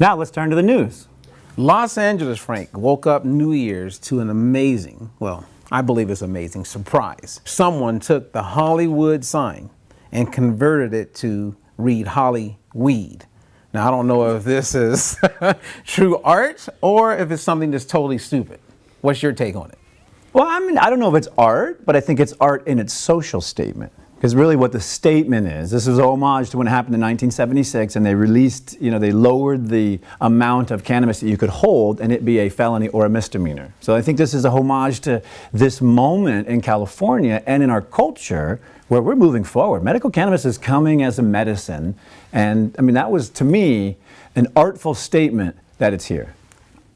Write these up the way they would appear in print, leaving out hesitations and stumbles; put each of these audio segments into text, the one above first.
Now let's turn to the news. Los Angeles, Frank, woke up New Year's to an amazing, well, I believe it's amazing, surprise. Someone took the Hollywood sign and converted it to read Hollyweed. Now, I don't know if this is true art or if it's something that's totally stupid. What's your take on it? Well, I mean, I don't know if it's art, but I think it's art in its social statement. Because really what the statement is, this is a homage to when it happened in 1976 and they released, they lowered the amount of cannabis that you could hold and it be a felony or a misdemeanor. So I think this is a homage to this moment in California and in our culture where we're moving forward. Medical cannabis is coming as a medicine. And I mean, that was to me an artful statement that it's here.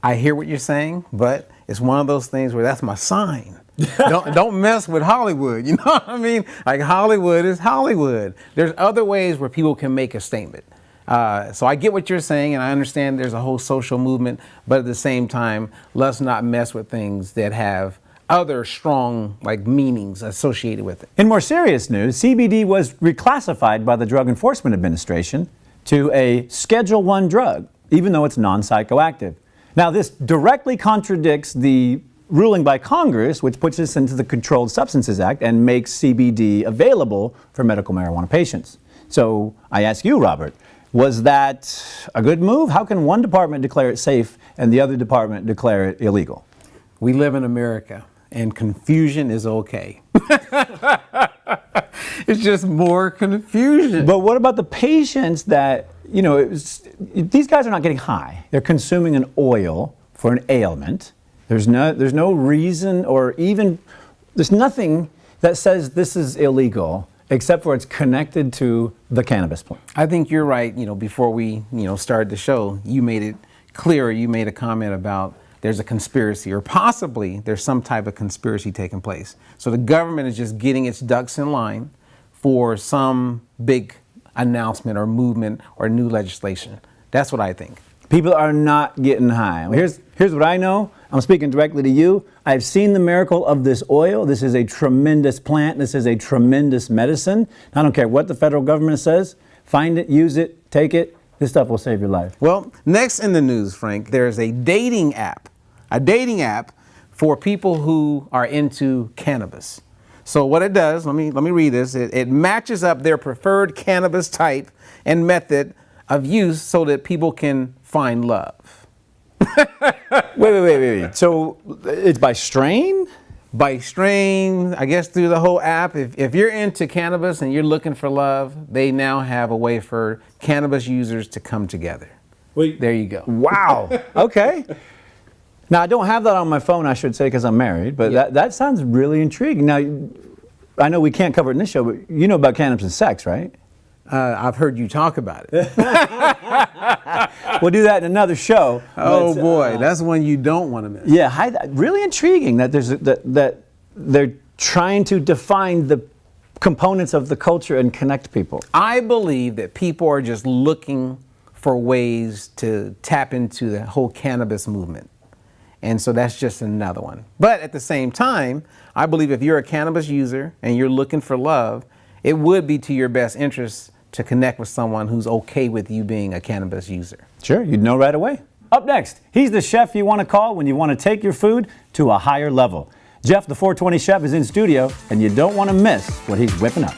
I hear what you're saying, but it's one of those things where that's my sign. don't mess with Hollywood, you know what I mean? Like Hollywood is Hollywood. There's other ways where people can make a statement. So I get what you're saying and I understand there's a whole social movement, but at the same time, let's not mess with things that have other strong meanings associated with it. In more serious news, CBD was reclassified by the Drug Enforcement Administration to a Schedule I drug, even though it's non-psychoactive. Now this directly contradicts the ruling by Congress, which puts us into the Controlled Substances Act and makes CBD available for medical marijuana patients. So I ask you, Robert, was that a good move? How can one department declare it safe and the other department declare it illegal? We live in America and confusion is okay. It's just more confusion. But what about the patients that, these guys are not getting high. They're consuming an oil for an ailment. There's no reason or even, there's nothing that says this is illegal except for it's connected to the cannabis plant. I think you're right. Before we, started the show, you made it clear, you made a comment about there's a conspiracy or possibly there's some type of conspiracy taking place. So the government is just getting its ducks in line for some big announcement or movement or new legislation. That's what I think. People are not getting high. Here's what I know. I'm speaking directly to you. I've seen the miracle of this oil. This is a tremendous plant. This is a tremendous medicine. I don't care what the federal government says. Find it, use it, take it. This stuff will save your life. Well, next in the news, Frank, there's a dating app for people who are into cannabis. So what it does, let me read this. It matches up their preferred cannabis type and method of use so that people can find love. Wait. So it's by strain? By strain, I guess through the whole app. If you're into cannabis and you're looking for love, they now have a way for cannabis users to come together. Wait. There you go. Wow. Okay. Now, I don't have that on my phone, I should say, because I'm married, but yeah. That sounds really intriguing. Now, I know we can't cover it in this show, but you know about cannabis and sex, right? I've heard you talk about it. We'll do that in another show. Oh boy, that's one you don't want to miss. Yeah, really intriguing that that they're trying to define the components of the culture and connect people. I believe that people are just looking for ways to tap into the whole cannabis movement. And so that's just another one. But at the same time, I believe if you're a cannabis user and you're looking for love, it would be to your best interest to connect with someone who's okay with you being a cannabis user. Sure, you'd know right away. Up next, he's the chef you want to call when you want to take your food to a higher level. Jeff, the 420 chef, is in studio, and you don't want to miss what he's whipping up.